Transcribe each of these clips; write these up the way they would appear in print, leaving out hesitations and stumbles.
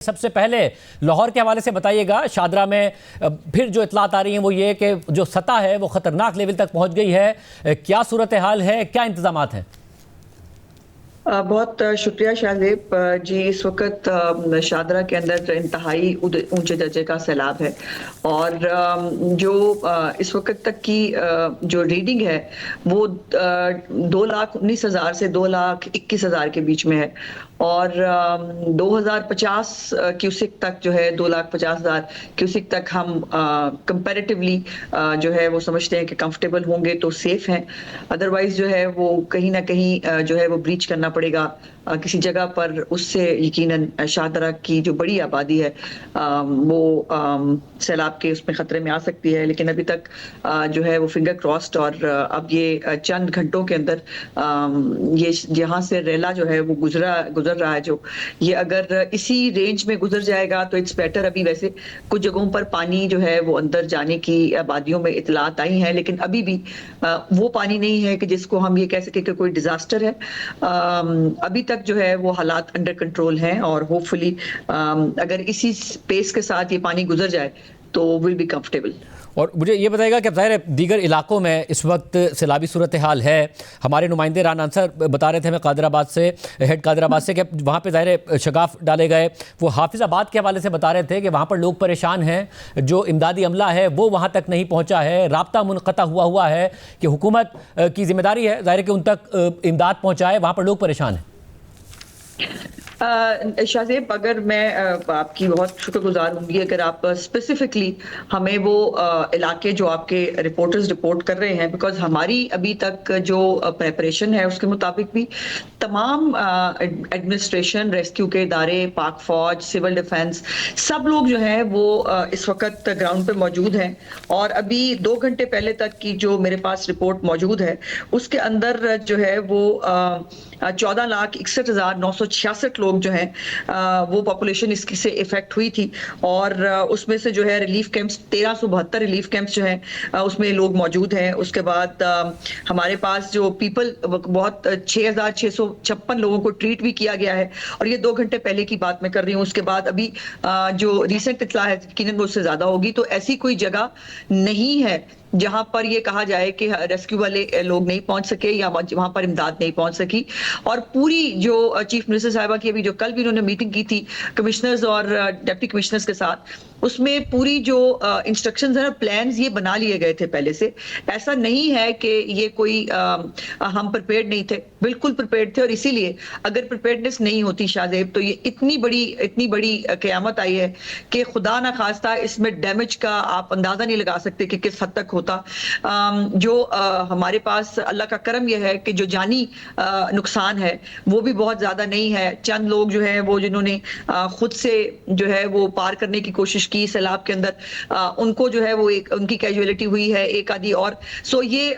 सबसे पहले लाहौर के हवाले से बताइएगा, शादरा में फिर जो इतलात आ रही हैं वो ये कि जो सतह है वो खतरनाक लेवल तक पहुंच गई है। क्या सूरत हाल है, क्या इंतजामात हैं? बहुत शुक्रिया शाहजेब जी। इस वक्त शादरा के अंदर इंतहाई ऊंचे दर्जे का सैलाब है और जो इस वक्त तक की जो रीडिंग है वो 2,19,000 से 2,21,000 के बीच में है और 2050 क्यूसिक तक जो है 2,50,000 क्यूसिक तक हम कंपैरेटिवली जो है वो समझते हैं कि कंफर्टेबल होंगे तो सेफ हैं। अदरवाइज जो है वो कहीं ना कहीं जो है वो ब्रीच करना पड़ेगा किसी जगह पर। उससे यकीनन शाहदरा की जो बड़ी आबादी है वो सैलाब के उसमें खतरे में आ सकती है, लेकिन अभी तक जो है वो फिंगर क्रॉस्ड। और अब ये चंद घंटों के अंदर ये जहां से रेला जो है वो गुजर रहा है, जो ये अगर इसी रेंज में गुजर जाएगा तो इट्स बेटर। अभी वैसे कुछ जगहों पर पानी जो है वो अंदर जाने की आबादियों में इतलात आई हैं, लेकिन अभी भी वो पानी नहीं है कि जिसको हम ये कह सके कि कोई डिजास्टर है। अभी तक जो है वो हालात अंडर कंट्रोल हैं और होपफुली अगर इसी पेस के साथ ये पानी गुजर जाए तो विल बी कंफर्टेबल। और मुझे ये बताएगा कि ज़ाहिर है दीगर इलाकों में इस वक्त सैलाबी सूरत हाल है। हमारे नुमाइंदे राना अंसर बता रहे थे हमें कादराबाद से, हेड कादराबाद से, कि वहाँ पे ज़ाहिर है शगाफ डाले गए। वो हाफिज़ाबाद के हवाले से बता रहे थे कि वहाँ पर लोग परेशान हैं, जो इमदादी अमला है वो वहाँ तक नहीं पहुँचा है, राब्ता मुनक़ता हुआ है कि हुकूमत की जिम्मेदारी है ज़ाहिर है कि उन तक इमदाद पहुँचाए। वहाँ पर लोग परेशान हैं। शाहजेब, अगर मैं आपकी बहुत शुक्रगुजार होंगी अगर आप स्पेसिफिकली हमें वो इलाके जो आपके रिपोर्टर्स रिपोर्ट कर रहे हैं, बिकॉज हमारी अभी तक जो प्रेपरेशन है उसके मुताबिक भी तमाम एडमिनिस्ट्रेशन, रेस्क्यू के इदारे, पाक फौज, सिविल डिफेंस, सब लोग जो है वो इस वक्त ग्राउंड पे मौजूद हैं। और अभी 2 घंटे पहले तक की जो मेरे पास रिपोर्ट मौजूद है उसके अंदर जो है वो 14,61,966 लोग जो हैं वो पॉपुलेशन इसकी से इफेक्ट हुई थी। और उसमें से जो है रिलीफ कैंप्स 1372 रिलीफ कैंप्स जो हैं उसमें लोग मौजूद हैं। उसके बाद हमारे पास जो पीपल बहुत 6,656 लोगों को ट्रीट भी किया गया है और ये 2 घंटे पहले की बात मैं कर रही हूँ। उसके बाद अभी जो रिसेंट इत्तला है यकीनन वो उससे ज्यादा होगी। तो ऐसी कोई जगह नहीं है जहां पर ये कहा जाए कि रेस्क्यू वाले लोग नहीं पहुंच सके या वहां पर इमदाद नहीं पहुंच सकी। और पूरी जो चीफ मिनिस्टर साहिबा की अभी जो कल भी उन्होंने मीटिंग की थी कमिश्नर्स और डिप्टी कमिश्नर्स के साथ, उसमें पूरी जो इंस्ट्रक्शंस है ना, प्लान्स ये बना लिए गए थे पहले से। ऐसा नहीं है कि ये कोई हम प्रिपेयर्ड नहीं थे, बिल्कुल प्रिपेयर्ड थे। और इसीलिए अगर प्रिपेयर्डनेस नहीं होती शाहजेब तो ये इतनी बड़ी क़यामत आई है कि खुदा ना खास्ता इसमें डैमेज का आप अंदाजा नहीं लगा सकते कि किस हद तक होता। जो हमारे पास अल्लाह का करम यह है कि जो जानी नुकसान है वो भी बहुत ज्यादा नहीं है। चंद लोग जो है वो जिन्होंने खुद से जो है वो पार करने की कोशिश की सैलाब के अंदर, उनको जो है वो एक उनकी कैजुअलिटी हुई है, एक आधी और। सो ये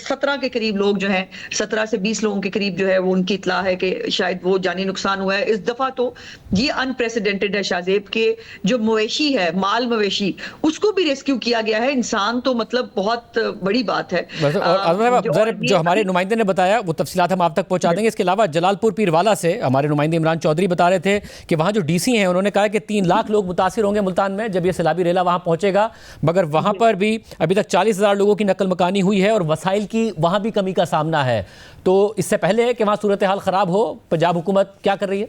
17 के करीब लोग जो हैं, 17 से 20 लोगों के करीब जो है वो उनकी इतला है कि शायद वो जानी नुकसान हुआ है। इस दफा तो ये अनप्रेसिडेंटेड है शाहजेब के जो मवेशी है, माल मवेशी, उसको भी रेस्क्यू किया गया है। इंसान तो मतलब बहुत बड़ी बात है। और जो हमारे नुमाइंदे ने बताया वो तफसीलात हम आप तक पहुंचा देंगे। इसके अलावा जलालपुर पीरवाला से हमारे नुमाइंदे इमरान चौधरी बता रहे थे कि वहाँ जो डीसी हैं उन्होंने कहा कि 3 लाख लोग मुतासिर होंगे मुल्तान में जब ये सैलाबी रेला वहाँ पहुंचेगा, मगर वहाँ पर भी अभी तक 40,000 लोगों की नकल मकानी हुई है और वसाइल की वहाँ भी कमी का सामना है। तो इससे पहले कि वहाँ सूरत हाल ख़राब हो, पंजाब हुकूमत क्या कर रही है?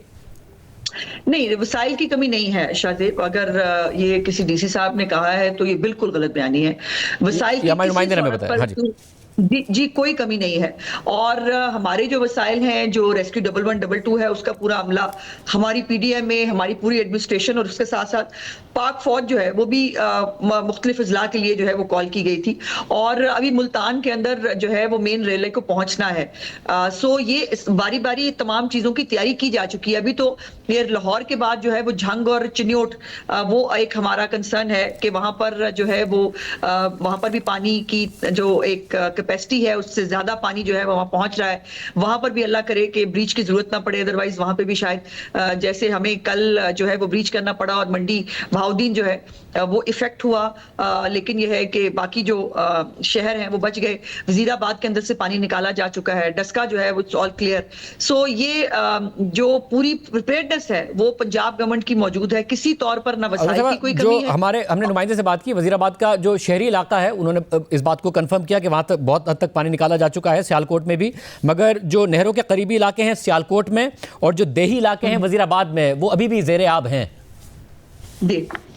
नहीं, वसाइल की कमी नहीं है शाहजेब। अगर ये किसी डीसी साहब ने कहा है तो ये बिल्कुल गलत बयानी है। वसाइल की किसी जी कोई कमी नहीं है। और हमारे जो वसाइल हैं, जो रेस्क्यू 1122 है उसका पूरा अमला, हमारी पीडीएम में हमारी पूरी एडमिनिस्ट्रेशन, और उसके साथ साथ पाक फौज जो है वो भी मुख्तलिफ अजला के लिए जो है वो कॉल की गई थी। और अभी मुल्तान के अंदर जो है वो मेन रेलवे को पहुंचना है। सो ये बारी बारी तमाम चीजों की तैयारी की जा चुकी है। अभी तो ये लाहौर के बाद जो है वो झंग और चिन्योट, वो एक हमारा कंसर्न है कि वहां पर जो है वो वहां पर भी पानी की जो एक कैपेसिटी है उससे ज्यादा पानी जो है वहां पहुंच रहा है, वहां पर भी अल्लाह करे कि ब्रीच की जरूरत ना पड़े, अदरवाइज वहां पे भी शायद जैसे हमें कल जो है वो ब्रीच करना पड़ा और मंडी बहाउद्दीन जो है वो इफेक्ट हुआ, लेकिन यह है कि बाकी जो शहर हैं वो बच गए। वजीराबाद के अंदर से पानी निकाला जा चुका है, डस्का जो है वो ऑल क्लियर। सो ये जो पूरी प्रिपेयर्डनेस है वो पंजाब गवर्नमेंट की मौजूद है, किसी तौर पर ना वसाइल की कोई जो कमी है। हमने नुमाइंदे से बात की, वजीराबाद का जो शहरी इलाका है उन्होंने इस बात को कंफर्म किया कि वहां तक बहुत हद तक पानी निकाला जा चुका है, सियालकोट में भी, मगर जो नहरों के करीबी इलाके हैं सियालकोट में और जो देही इलाके हैं वजीराबाद में वो अभी भी ज़ेरे आब हैं।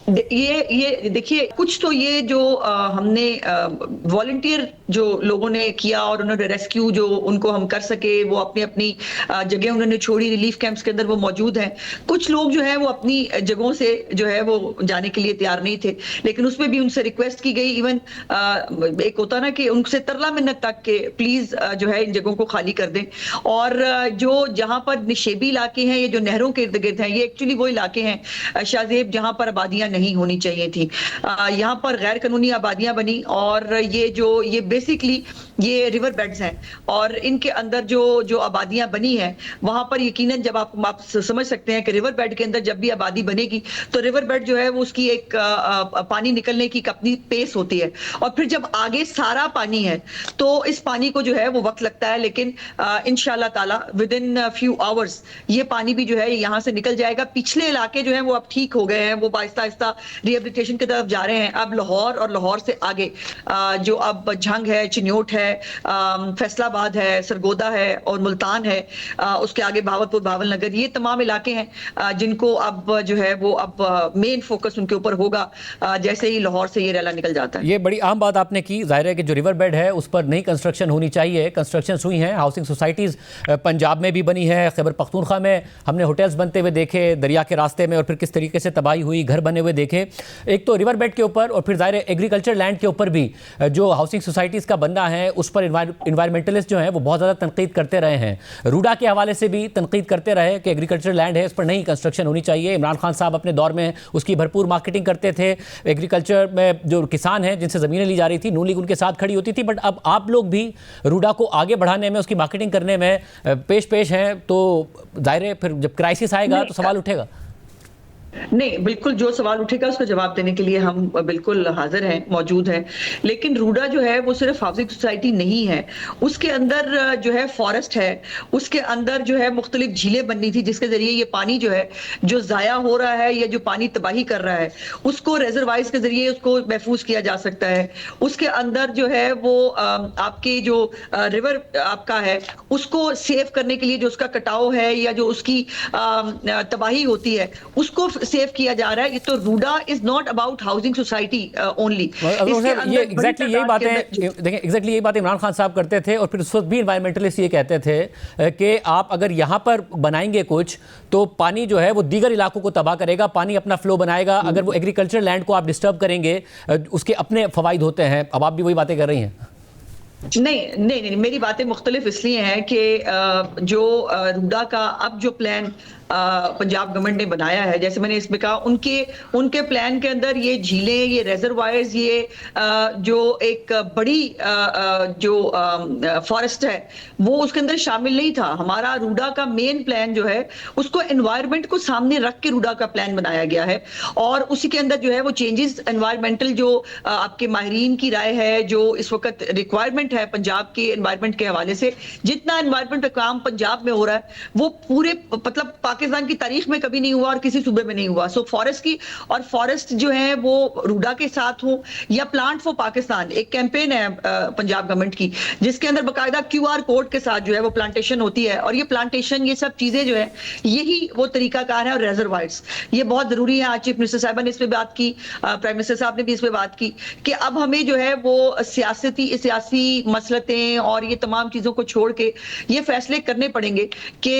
ये देखिए, कुछ तो ये जो हमने वॉलंटियर जो लोगों ने किया और उन्होंने रेस्क्यू जो उनको हम कर सके, वो अपनी अपनी जगह उन्होंने छोड़ी, रिलीफ कैंप्स के अंदर वो मौजूद हैं। कुछ लोग जो है वो अपनी जगहों से जो है वो जाने के लिए तैयार नहीं थे, लेकिन उसमें भी उनसे रिक्वेस्ट की गई, इवन एक होता ना कि उनसे तरला मिन्नत तक के प्लीज जो है इन जगहों को खाली कर दें। और जो जहां पर निशेबी इलाके हैं, ये जो नहरों के इर्द गिर्द हैं, ये एक्चुअली वो इलाके हैं शाहजेब जहां पर आबादियां नहीं होनी चाहिए थी। यहाँ पर गैर कानूनी आबादियां बनी और ये बेसिकली ये रिवर बेड्स हैं और इनके अंदर जो आबादियां बनी हैं वहां पर यकीनन जब आप समझ सकते हैं कि रिवर बेड के अंदर जब भी आबादी बनेगी तो रिवर बेड जो है वो उसकी एक पानी निकलने की अपनी पेस होती है, और फिर जब आगे सारा पानी है तो इस पानी को जो है वो वक्त लगता है, लेकिन इंशाल्लाह ताला विद इन फ्यू आवर्स ये पानी भी जो है यहाँ से निकल जाएगा। पिछले इलाके जो है वो अब ठीक हो गए हैं, वो आहिस्ता आहिस्ता रिहेबिलिटेशन की तरफ जा रहे हैं। अब लाहौर और लाहौर से आगे जो अब झंग है, चिन्योट है, फैसलाबाद है, सरगोदा है और मुल्तान है, उसके आगे भावलपुर, भावलनगर, ये तमाम इलाके हैं जिनको अब जो है वो अब मेन फोकस उनके ऊपर होगा जैसे ही लाहौर से ये रैला निकल जाता है। ये बड़ी आम बात आपने की, जाहिर है कि जो रिवर बेड है उस पर नई कंस्ट्रक्शन होनी चाहिए। कंस्ट्रक्शन हुई हैं, हाउसिंग सोसाइटीज़ पंजाब में भी बनी है, खैबर पख्तूनख्वा में हमने होटल्स बनते हुए देखे दरिया के रास्ते में, और फिर किस तरीके से तबाही हुई, घर बने हुए देखे। एक तो रिवर बेड के ऊपर और फिर जाहिर है एग्रीकल्चर लैंड के ऊपर भी जो हाउसिंग सोसाइटीज़ का बनना है उस पर इन्वायरमेंटलिस्ट जो हैं वो बहुत ज़्यादा तनकीद करते रहे हैं। रूडा के हवाले से भी तनकीद करते रहे कि एग्रीकल्चर लैंड है, इस पर नई कंस्ट्रक्शन होनी चाहिए। इमरान खान साहब अपने दौर में उसकी भरपूर मार्केटिंग करते थे। एग्रीकल्चर में जो किसान हैं जिनसे ज़मीनें ली जा रही थी, नून लीग उनके साथ खड़ी होती थी, बट अब आप लोग भी रूडा को आगे बढ़ाने में, उसकी मार्केटिंग करने में पेश हैं, तो जाहिर है फिर जब क्राइसिस आएगा तो सवाल उठेगा। नहीं, बिल्कुल जो सवाल उठेगा उसका जवाब देने के लिए हम बिल्कुल हाजिर हैं, मौजूद हैं। लेकिन रूडा जो है वो सिर्फ हाउसिंग सोसाइटी नहीं है, उसके अंदर जो है फॉरेस्ट है, उसके अंदर जो है मुख्तलिफ झीलें बननी थी जिसके जरिए ये पानी जो है जो जाया हो रहा है या जो पानी तबाही कर रहा है उसको रेजरवाइज के जरिए उसको महफूज किया जा सकता है। उसके अंदर जो है वो आपके जो रिवर आपका है उसको सेव करने के लिए जो उसका कटाव है या जो उसकी तबाही होती है उसको सेव किया जा रहा है। ये तो रूडा is not about housing society only. ये एग्जैक्टली यही बातें देखें, एग्जैक्टली यही बातें इमरान खान साहब करते थे, और फिर उस वक्त भी इन्वायरमेंटलिस्ट ये कहते थे कि आप अगर यहाँ पर बनाएंगे कुछ तो पानी जो है वो दीगर इलाकों को तबाह करेगा, पानी अपना फ्लो बनाएगा। अगर वो एग्रीकल्चर लैंड को आप डिस्टर्ब करेंगे उसके अपने फवाइद होते हैं। अब आप भी वही बातें कर रही हैं। नहीं, मेरी बातें मुख्तलिफ इसलिए हैं कि जो रूडा का अब जो प्लान पंजाब गवर्नमेंट ने बनाया है, जैसे मैंने इसमें कहा, उनके प्लान के अंदर ये झीलें, ये रेजरवायर्स, ये जो एक बड़ी जो फॉरेस्ट है वो उसके अंदर शामिल नहीं था। हमारा रूडा का मेन प्लान जो है उसको एनवायरनमेंट को सामने रख के रूडा का प्लान बनाया गया है, और उसी के अंदर जो है वो चेंजेस एनवायरमेंटल जो आपके माहिरीन की राय है, जो इस वक्त रिक्वायरमेंट है पंजाब के एनवायरनमेंट के हवाले से, जितना एनवायरनमेंट का काम पंजाब में हो रहा है वो पूरे मतलब पाकिस्तान की तारीख में कभी नहीं हुआ और किसी सूबे में नहीं हुआ। सो फॉरेस्ट की, और फॉरेस्ट जो है वो रूडा के साथ हो या प्लांट फॉर पाकिस्तान, एक कैंपेन है पंजाब गवर्नमेंट की जिसके अंदर बाकायदा QR कोड के साथ जो है वो प्लांटेशन होती है, और ये प्लांटेशन, ये सब चीजें जो है यही वो तरीकाकार है। और रेजरवायर्स ये बहुत जरूरी है। आज चीफ मिनिस्टर साहब ने इस पे बात की, प्राइम मिनिस्टर साहब ने भी इस पे बात की कि अब हमें जो है वो सियासी मसलतें और ये तमाम चीजों को छोड़ के ये फैसले करने पड़ेंगे कि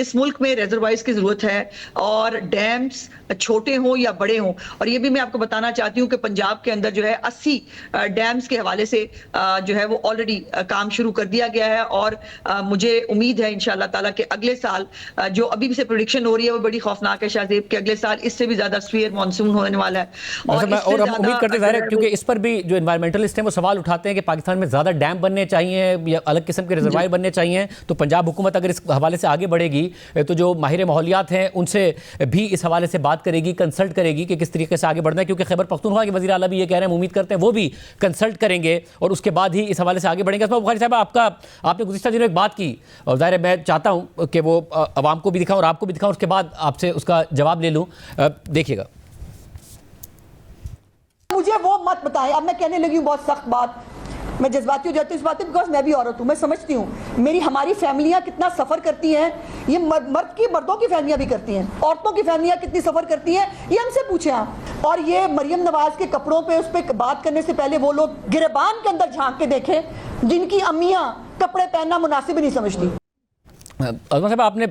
इस मुल्क में रेजरवायर वाइज की जरूरत है, और डैम्स छोटे हों या बड़े हों। और ये भी मैं आपको बताना चाहती हूँ कि पंजाब के अंदर जो है 80 डैम्स के हवाले से जो है वो ऑलरेडी काम शुरू कर दिया गया है, और मुझे उम्मीद है इंशाअल्लाह ताला कि अगले साल जो अभी से प्रेडिक्शन हो रही है वो बड़ी खौफनाक है शाहजेब, कि अगले साल इससे भी ज्यादा सीवियर मानसून होने वाला है। और हम उम्मीद करते हैं क्योंकि इस पर भी जो एनवायरमेंटलिस्ट हैं वो सवाल उठाते हैं कि पाकिस्तान में ज्यादा डैम बनने चाहिए या अलग किस्म के रिजर्वायर बनने चाहिए। तो पंजाब हुकूमत अगर इस हवाले से आगे बढ़ेगी तो जो माहिर माहौलियात हैं उनसे भी इस हवाले से बात करेगी, कंसल्ट करेगी कि किस तरीके से आगे बढ़ना है, क्योंकि खैबर पख्तूनख्वा के वज़ीर आला भी ये कह रहे हैं, उम्मीद करते हैं वो भी कंसल्ट करेंगे और उसके बाद ही इस हवाले से आगे बढ़ेंगे। बुखारी साहब, आपने गुज़िश्ता दिनों एक बात की और ज़ाहिर है मैं चाहता हूँ कि वो अवाम को भी दिखाऊँ और आपको भी दिखाऊँ, उसके बाद आपसे उसका जवाब ले लूँ। देखिएगा। मुझे वो मत बताएं, अब मैं कहने लगी हूँ बहुत सख्त बात, मैं जज्बाती हो जाती हूँ इस बात पे, बिकॉज मैं भी औरत हूँ, मैं समझती हूँ हमारी फैमिलियाँ कितना सफ़र करती हैं। ये मर्दों की फैमिलियाँ भी करती हैं, औरतों की फैमिलियाँ कितनी सफ़र करती हैं, ये हमसे पूछें आप। और ये मरियम नवाज के कपड़ों पे उस पर बात करने से पहले वो लोग गिरबान के अंदर झांक के देखें जिनकी अम्मियाँ कपड़े पहनना मुनासिब ही नहीं समझती। अजमा साहब, आपने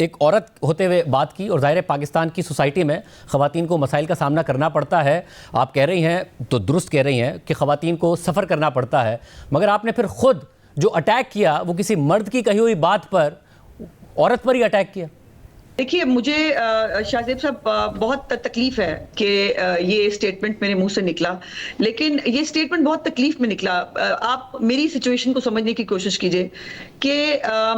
एक औरत होते हुए बात की और ज़ाहिर है पाकिस्तान की सोसाइटी में ख़वातीन को मसाइल का सामना करना पड़ता है। आप कह रही हैं तो दुरुस्त कह रही हैं कि ख़वातीन को सफ़र करना पड़ता है, मगर आपने फिर ख़ुद जो अटैक किया वो किसी मर्द की कही हुई बात पर औरत पर ही अटैक किया। देखिए, मुझे शाहजेब साहब बहुत तकलीफ है कि ये स्टेटमेंट मेरे मुंह से निकला, लेकिन ये स्टेटमेंट बहुत तकलीफ में निकला। आप मेरी सिचुएशन को समझने की कोशिश कीजिए कि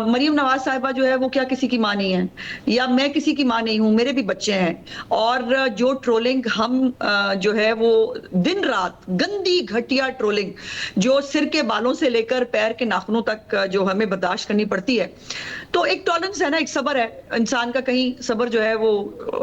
मरियम नवाज साहिबा जो है वो क्या किसी की माँ नहीं है, या मैं किसी की माँ नहीं हूँ, मेरे भी बच्चे हैं। और जो ट्रोलिंग हम जो है वो दिन रात गंदी घटिया ट्रोलिंग जो सिर के बालों से लेकर पैर के नाखूनों तक जो हमें बर्दाश्त करनी पड़ती है, तो एक टॉलरेंस है ना, एक सब्र है इंसान का, कहीं सब्र जो है वो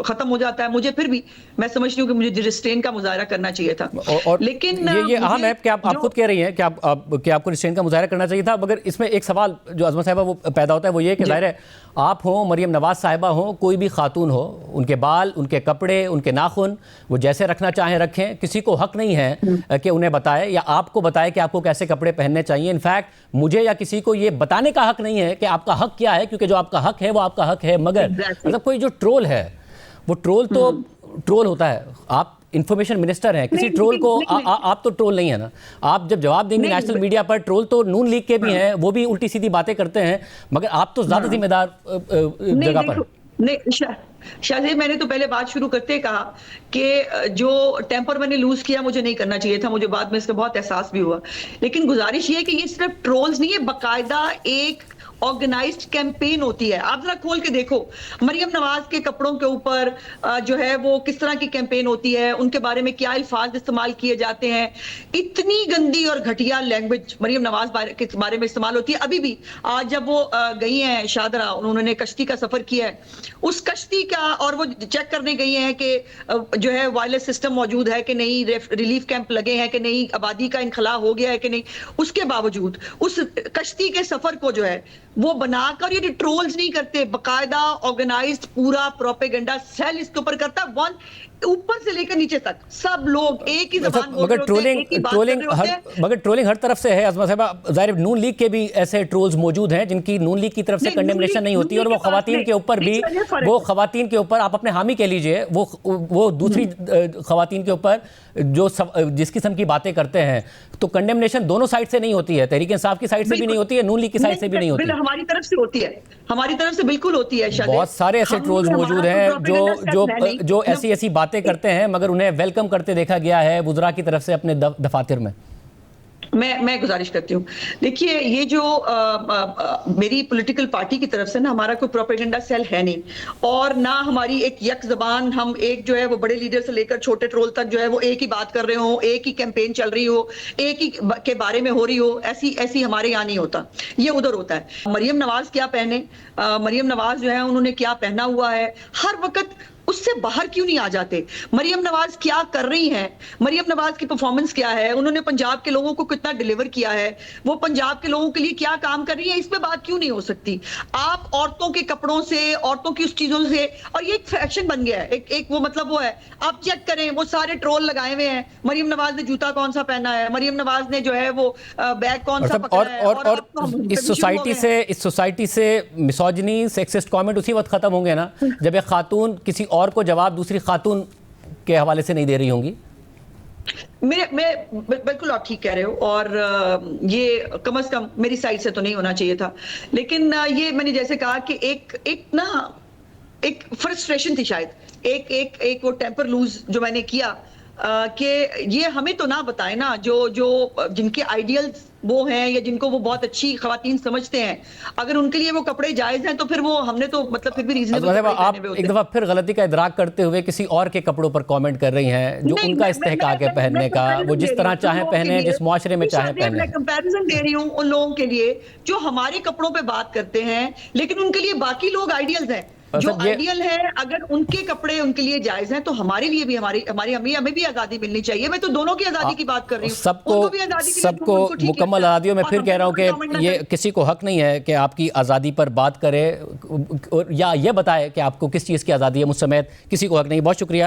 खत्म हो जाता है। मुझे फिर भी मैं समझती हूँ कि मुझे रिस्ट्रेन का मुजाहरा करना चाहिए था, और लेकिन ये अहम है कि आप खुद कह रही हैं कि आपको रिस्ट्रेन का मुजाहरा करना चाहिए था। मगर इसमें एक सवाल जो अज़मा साहिबा वो पैदा होता है वो ये कि ज़ाहिर है आप हो, मरियम नवाज साहिबा हो, कोई भी खातून हो, उनके बाल, उनके कपड़े, उनके नाखून वो जैसे रखना चाहें रखें, किसी को हक नहीं है कि उन्हें बताए या आपको बताए कि आपको कैसे कपड़े पहनने चाहिए। इनफैक्ट मुझे या किसी को ये बताने का हक नहीं है कि आपका हक क्या है, क्योंकि जो आपका हक है वो आपका हक है। मगर मतलब कोई जो ट्रोल है वो ट्रोल तो ट्रोल होता है। आप इंफॉर्मेशन मिनिस्टर हैं, किसी ट्रोल को आप तो ट्रोल नहीं है ना। आप जब जवाब देंगे नेशनल मीडिया पर, ट्रोल तो नून लीग के भी हैं, वो भी उल्टी सीधी बातें करते हैं, मगर आप तो ज्यादा जिम्मेदार जगह पर। नहीं शाहजेब, मैंने तो पहले बात शुरू करते कहा कि जो टेम्पर मैंने लूज किया मुझे नहीं करना चाहिए था, मुझे बाद में इसका बहुत एहसास भी हुआ। लेकिन गुजारिश ये है कि ये सिर्फ ट्रोल्स नहीं है, बाकायदा एक ऑर्गेनाइज्ड कैंपेन होती है। आप जरा खोल के देखो मरियम नवाज के कपड़ों के ऊपर जो है वो किस तरह की कैंपेन होती है, उनके बारे में क्या अल्फाज इस्तेमाल किए जाते हैं। इतनी गंदी और घटिया लैंग्वेज मरियम नवाज के बारे में इस्तेमाल होती है। अभी भी आज जब वो गई हैं शादरा, उन्होंने कश्ती का सफर किया है, उस कश्ती का, और वो चेक करने गई हैं कि जो है वायरलेस सिस्टम मौजूद है कि नहीं, रिलीफ कैंप लगे हैं कि नहीं, आबादी का इनखला हो गया है कि नहीं। उसके बावजूद उस कश्ती के सफर को जो है वो बनाकर, ये ट्रोल्स नहीं करते, बकायदा ऑर्गेनाइज्ड पूरा प्रोपेगेंडा सेल इसके ऊपर करता है। ऊपर से लेकर नीचे तक सब लोग एक ही ज़बान बोल रहे होते हैं, एक ही बात कर रहे होते हैं। मगर ट्रोलिंग हर तरफ से है अज़मा साहिबा। ज़ाहिर नून लीग के भी ऐसे ट्रोल्स मौजूद हैं जिनकी नून लीग की तरफ से कंडेमनेशन नहीं होती, और वो खवातीन के ऊपर भी, वो खवातीन के ऊपर आप अपने हामी कह लीजिए, वो दूसरी खवातीन के ऊपर जो जिस किस्म की बातें करते हैं, तो कंडेमनेशन दोनों साइड से नहीं होती है। तहरीक इंसाफ की साइड से भी नहीं होती है, नून लीग की साइड से भी नहीं होती है। हमारी तरफ से होती है, हमारी तरफ से बिल्कुल होती है। बहुत सारे ऐसे ट्रोल्स मौजूद हैं जो ऐसी बातें करते हैं, मगर उन्हें वेलकम करते देखा गया है वुज़रा की तरफ से अपने दफातर में। मैं गुजारिश करती हूँ, देखिए ये जो मेरी पॉलिटिकल पार्टी की तरफ से ना हमारा कोई प्रोपेगेंडा सेल है नहीं, और ना हमारी एक यक ज़बान, हम एक जो है वो बड़े लीडर से लेकर छोटे ट्रोल तक जो है वो एक ही बात कर रहे हो, एक ही कैंपेन चल रही हो, एक ही के बारे में हो रही हो, ऐसी हमारे यहाँ नहीं होता, ये उधर होता है। मरियम नवाज क्या पहने, मरियम नवाज जो है उन्होंने क्या पहना हुआ है, हर वक्त उससे बाहर क्यों नहीं आ जाते? मरियम नवाज क्या कर रही हैं? मरियम नवाज की परफॉर्मेंस क्या है? उन्होंने पंजाब के लोगों को कितना डिलीवर किया है? वो पंजाब के लोगों के लिए क्या काम कर रही है? इस पे बात क्यों नहीं हो सकती? आप औरतों के कपड़ों से, औरतों की उस चीजों से, और ये एक फैशन बन गया है, एक वो मतलब वो है। आप चेक करें, वो सारे ट्रोल लगाए हुए हैं, मरियम नवाज ने जूता कौन सा पहना है, मरियम नवाज ने जो है वो बैग कौन सा पकड़ा है, और अब तो हम इस शुरू हो गए हैं। सोसाइटी से मिसोजिनी, सेक्सिस्ट कमेंट उसी वक्त खत्म होंगे ना जब एक खातून किसी और को जवाब दूसरी खातून के हवाले से नहीं दे रही होंगी। बिल्कुल आप ठीक कह रहे हो, और ये कम से कम मेरी साइड से तो नहीं होना चाहिए था, लेकिन ये मैंने जैसे कहा कि एक फ्रस्ट्रेशन थी शायद, एक वो टेम्पर लूज जो मैंने किया, कि ये हमें तो ना बताए ना, जो जिनके आइडियल्स वो हैं या जिनको वो बहुत अच्छी खवातीन समझते हैं, अगर उनके लिए वो कपड़े जायज हैं तो फिर वो हमने तो मतलब फिर भी रीजनेबल आप एक दफा फिर गलती का इदराक करते हुए किसी और के कपड़ों पर कमेंट कर रही हैं जो उनका इस्तेहकाक है पहनने का, वो जिस तरह चाहे पहने, जिस मुआशरे में चाहे पहने। मैं कंपैरिजन दे रही हूँ उन लोगों के लिए जो हमारे कपड़ों पे बात करते हैं, लेकिन उनके लिए बाकी लोग आइडियल्स हैं, जो आइडियल है, अगर उनके कपड़े उनके लिए जायज हैं तो हमारे लिए भी, हमें भी आजादी मिलनी चाहिए। मैं तो दोनों की आजादी की बात कर रही हूँ, सबको मुकम्मल आजादी हो। मैं फिर कह रहा हूँ कि ये किसी को हक नहीं है कि आपकी आज़ादी पर बात करे या ये बताए कि आपको किस चीज़ की आज़ादी है, मुझ समेत किसी को हक नहीं। बहुत शुक्रिया।